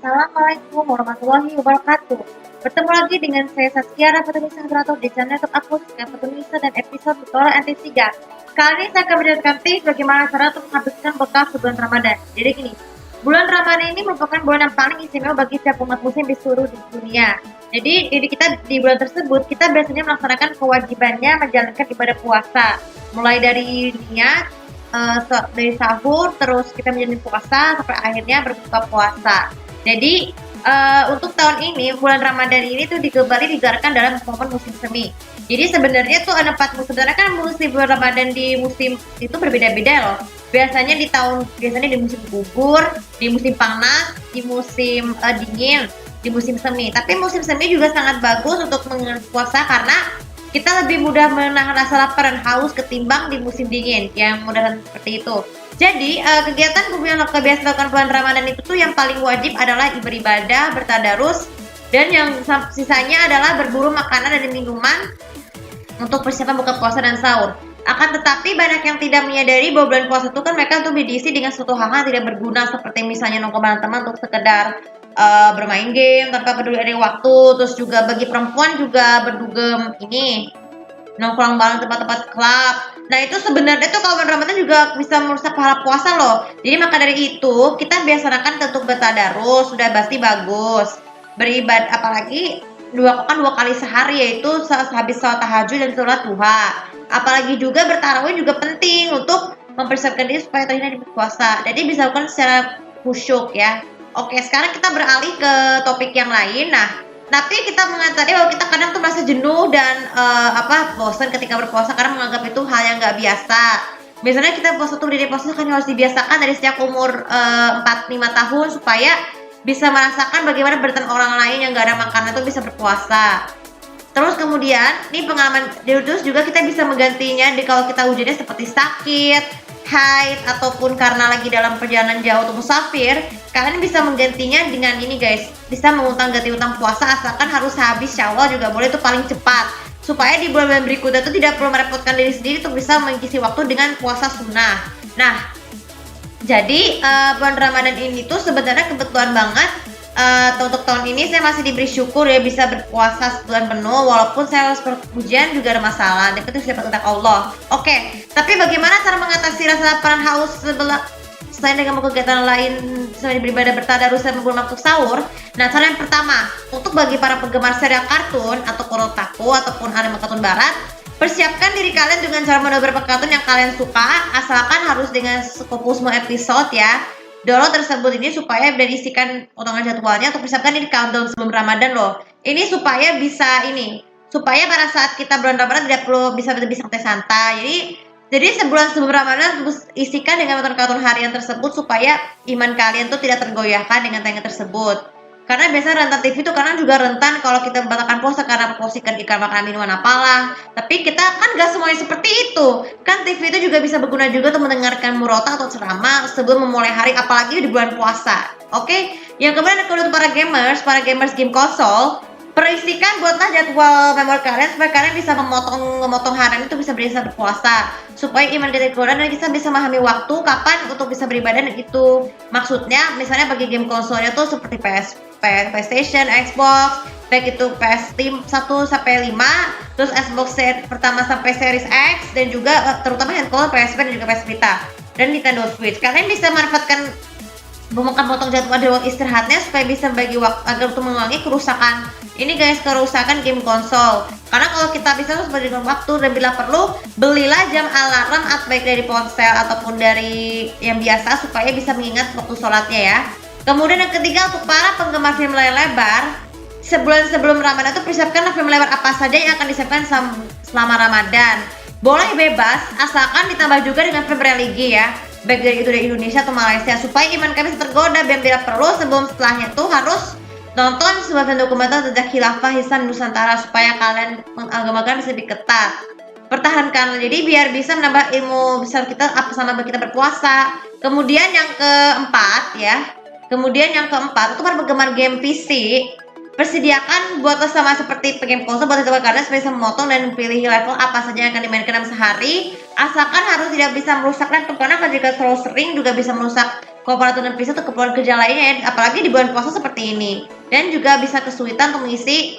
Assalamualaikum warahmatullahi wabarakatuh. Bertemu lagi dengan saya Saskia Rafatulisa Suratov di channel YouTube aku Saskia Rafatulisa dan episode tutorial NT3. Kali ini saya akan menjelaskan tips bagaimana cara untuk menghabiskan bekal sebulan Ramadan. Jadi gini, bulan Ramadan ini merupakan bulan yang paling istimewa bagi setiap umat muslim di seluruh dunia. Jadi kita di bulan tersebut kita biasanya melaksanakan kewajibannya menjalankan ibadah puasa, mulai dari niat, dari sahur, terus kita menjalani puasa sampai akhirnya berbuka puasa. Jadi untuk tahun ini bulan Ramadan ini tuh digelarkan dalam momen musim semi. Jadi sebenarnya tuh ada 4 musim. Sebenarnya kan musim bulan Ramadan di musim itu berbeda-beda loh. Biasanya di musim gugur, di musim panas, di musim dingin, di musim semi. Tapi musim semi juga sangat bagus untuk puasa karena kita lebih mudah menahan rasa lapar dan haus ketimbang di musim dingin yang modern seperti itu. Jadi kegiatan yang biasa dilakukan bulan Ramadan itu tuh yang paling wajib adalah beribadah, bertadarus, dan yang sisanya adalah berburu makanan dan minuman untuk persiapan buka puasa dan sahur. Akan tetapi banyak yang tidak menyadari bahwa bulan puasa itu kan mereka tuh diisi dengan suatu hal-hal tidak berguna seperti misalnya nongkrong bareng teman untuk sekedar bermain game tanpa peduli ada waktu. Terus juga bagi perempuan juga berdugem ini nongkrong bareng tempat-tempat klub. Nah itu sebenarnya tuh kalau bulan Ramadan juga bisa merusak pahala puasa loh. Jadi maka dari itu kita biasakan untuk bertadarus sudah pasti bagus. Beribadah apalagi dua kali sehari yaitu habis sholat tahajud dan sholat duha. Apalagi juga bertarawih juga penting untuk mempersiapkan diri supaya terhindar dari puasa. Jadi bisa lakukan secara khusyuk ya. Oke, sekarang kita beralih ke topik yang lain. Nah, tapi kita mengatakan bahwa kita kadang tuh merasa jenuh dan bosan ketika berpuasa karena menganggap itu hal yang nggak biasa. Biasanya kita puasa tuh dari puasa kan harus dibiasakan dari sejak umur 4-5 tahun supaya bisa merasakan bagaimana bertemu orang lain yang nggak ada makanan tuh bisa berpuasa. Terus kemudian, nih pengalaman terus juga kita bisa menggantinya kalau kita hujannya seperti sakit, haid, ataupun karena lagi dalam perjalanan jauh atau musafir, kalian bisa menggantinya dengan ini guys, bisa ganti utang puasa asalkan harus habis Syawal juga boleh, itu paling cepat. Supaya di bulan-bulan berikutnya itu tidak perlu merepotkan diri sendiri untuk bisa mengisi waktu dengan puasa sunnah. Nah, jadi bulan Ramadan ini tuh sebenarnya kebetulan banget. Untuk tahun ini saya masih diberi syukur ya bisa berpuasa sebulan penuh walaupun saya harus ujian juga ada masalah, tapi itu sudah kehendak Allah. Oke, tapi bagaimana cara mengatasi rasa lapar dan haus selain dengan kegiatan lain selain beribadah bertadarus dan memburu waktu sahur? Nah, cara yang pertama untuk bagi para penggemar serial kartun atau Korotaku ataupun anime kartun barat, persiapkan diri kalian dengan cara menonton beberapa kartun yang kalian suka, asalkan harus dengan sekopus semua episode ya. Download tersebut ini supaya diisikan potongan jadwalnya untuk persiapkan ini countdown sebelum Ramadan loh. Ini supaya supaya pada saat kita bulan Ramadan tidak perlu bisa lebih santai-santai. Jadi sebulan sebelum Ramadan terus isikan dengan nonton kartun harian tersebut supaya iman kalian tuh tidak tergoyahkan dengan tayangan tersebut. Karena biasanya rentan TV itu karena juga rentan kalau kita membatalkan puasa karena memposisikan iklan makanan minuman apalah. Tapi kita kan gak semuanya seperti itu. Kan TV itu juga bisa berguna juga untuk mendengarkan murota atau ceramah sebelum memulai hari apalagi di bulan puasa. Oke? Yang kemudian untuk para gamers game konsol, perisikan buatlah jadwal memori kalian supaya kalian bisa memotong harian itu bisa berpuasa supaya iman kita kuat dan kita bisa memahami waktu kapan untuk bisa beribadah. Dan itu maksudnya misalnya bagi game konsolnya tuh seperti PlayStation, Xbox, baik itu PS1 sampai 5, terus Xbox pertama sampai Series X dan juga terutama handphone PSP dan juga PS Vita dan Nintendo Switch. Kalian bisa manfaatkan memotong jadwal istirahatnya supaya bisa bagi waktu agar untuk mengurangi kerusakan game konsol. Karena kalau kita bisa harus bagi waktu dan bila perlu belilah jam alarm baik dari ponsel ataupun dari yang biasa supaya bisa mengingat waktu sholatnya ya. Kemudian yang ketiga untuk para penggemar film layar lebar, sebulan sebelum Ramadan itu persiapkanlah film lebar apa saja yang akan disiapkan selama Ramadan. Boleh bebas asalkan ditambah juga dengan film religi ya, baik dari itu dari Indonesia atau Malaysia supaya iman kami tergoda dan bila perlu sebelum setelahnya tuh harus nonton sebuah film dokumenter tentang khilafah Islam Nusantara supaya kalian agama kalian bisa lebih ketat. Pertahankan jadi biar bisa menambah ilmu besar kita sama kita berpuasa. Kemudian yang keempat itu para penggemar game PC, persediakan buatlah sama seperti game konsol buat itu karena bisa memotong dan pilih level apa saja yang akan dimainkan dalam sehari, asalkan harus tidak bisa merusak laptop karena jika terlalu sering juga bisa merusak kepala dan pisau atau keperluan kerja lainnya ya, apalagi di bulan puasa seperti ini. Dan juga bisa kesulitan untuk mengisi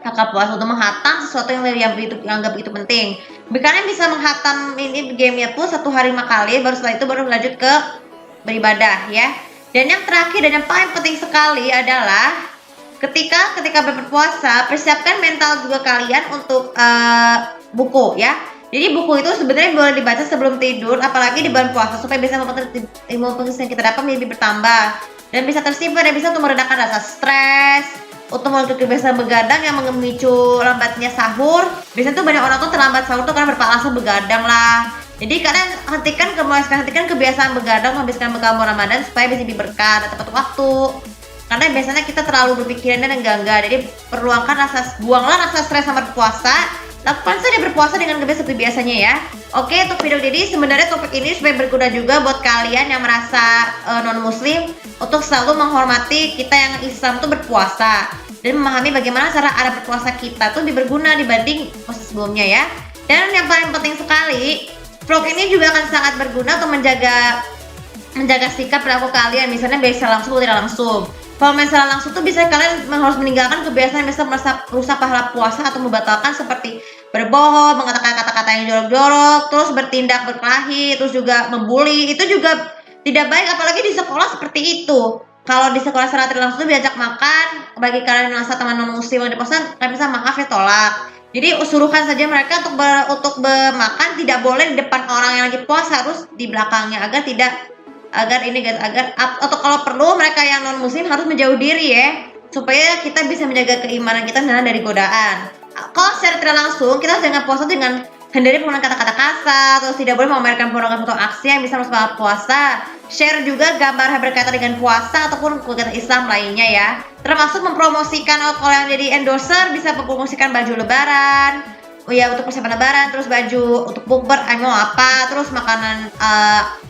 kakak puasa untuk menghatam sesuatu yang dianggap begitu penting. Kalian bisa menghatam ini gamenya pun 1 hari 5 kali, baru setelah itu baru lanjut ke beribadah ya. Dan yang terakhir dan yang paling penting sekali adalah ketika berpuasa, persiapkan mental juga kalian untuk buku ya. Jadi buku itu sebenarnya boleh dibaca sebelum tidur, apalagi di bulan puasa supaya bisa memperkuat ilmu yang kita dapat lebih bertambah dan bisa tersimpan dan bisa untuk meredakan rasa stres, untuk melakukan kebiasaan begadang yang memicu lambatnya sahur. Biasanya tuh banyak orang tuh terlambat sahur tuh karena beralasan begadang lah. Jadi kalian hentikan kebiasaan begadang, menghabiskan bekal Ramadan supaya bisa lebih berkah dan tepat waktu. Karena biasanya kita terlalu berpikiran dan enggak. Jadi buanglah rasa stres sama berpuasa. Lakukan saja berpuasa dengan kebiasaan seperti biasanya ya. Oke, untuk video ini sebenarnya topik ini supaya berguna juga buat kalian yang merasa non muslim untuk selalu menghormati kita yang Islam tuh berpuasa dan memahami bagaimana cara berpuasa kita tuh lebih berguna dibanding puasa sebelumnya ya. Dan yang paling penting sekali, vlog ini juga akan sangat berguna untuk menjaga sikap perilaku kalian, misalnya baik secara langsung atau tidak langsung. Kalau misalnya langsung tuh bisa kalian harus meninggalkan kebiasaan yang bisa merusak pahala puasa atau membatalkan seperti berbohong, mengatakan kata-kata yang jorok-jorok, terus bertindak berkelahi, terus juga membuli. Itu juga tidak baik, apalagi di sekolah seperti itu. Kalau di sekolah secara tidak langsung diajak makan, bagi kalian yang merasa teman non muslim yang di kosan, kalian bisa maaf ya tolak. Jadi suruhkan saja mereka untuk makan, tidak boleh di depan orang yang lagi puasa, harus di belakangnya agar atau kalau perlu mereka yang non muslim harus menjauh diri ya, supaya kita bisa menjaga keimanan kita dari godaan. Kalau secara tidak langsung kita jangan puasa dengan hindari penggunaan kata-kata kasar, terus tidak boleh memamerkan pornografi atau aksi yang bisa merusak puasa. Share juga gambar yang berkaitan dengan puasa ataupun kegiatan Islam lainnya ya, termasuk mempromosikan kalau yang jadi endorser bisa mempromosikan baju lebaran ya, untuk persiapan lebaran, terus baju untuk bukber mau apa, terus makanan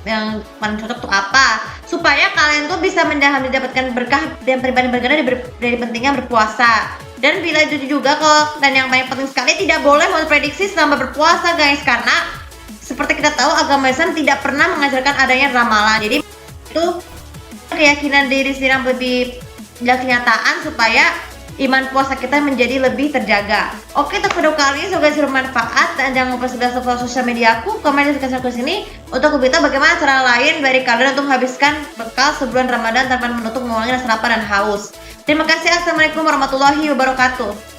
yang paling cocok tuh apa, supaya kalian tuh bisa mendapatkan berkah dan pribadi berguna dari pentingnya berpuasa. Dan bila itu juga dan yang paling penting sekali, tidak boleh memprediksi selama berpuasa guys, karena seperti kita tahu agama Islam tidak pernah mengajarkan adanya ramalan. Jadi itu keyakinan diri sendiri yang lebih kenyataan supaya iman puasa kita menjadi lebih terjaga. Oke, untuk video kali ini semoga bermanfaat dan jangan lupa sudah follow sosial media aku, komen di sekitar sini untuk beritahu bagaimana cara lain dari kalian untuk menghabiskan bekal sebulan Ramadan tanpa menutup mengurangi rasa lapar dan haus. Terima kasih. Assalamualaikum warahmatullahi wabarakatuh.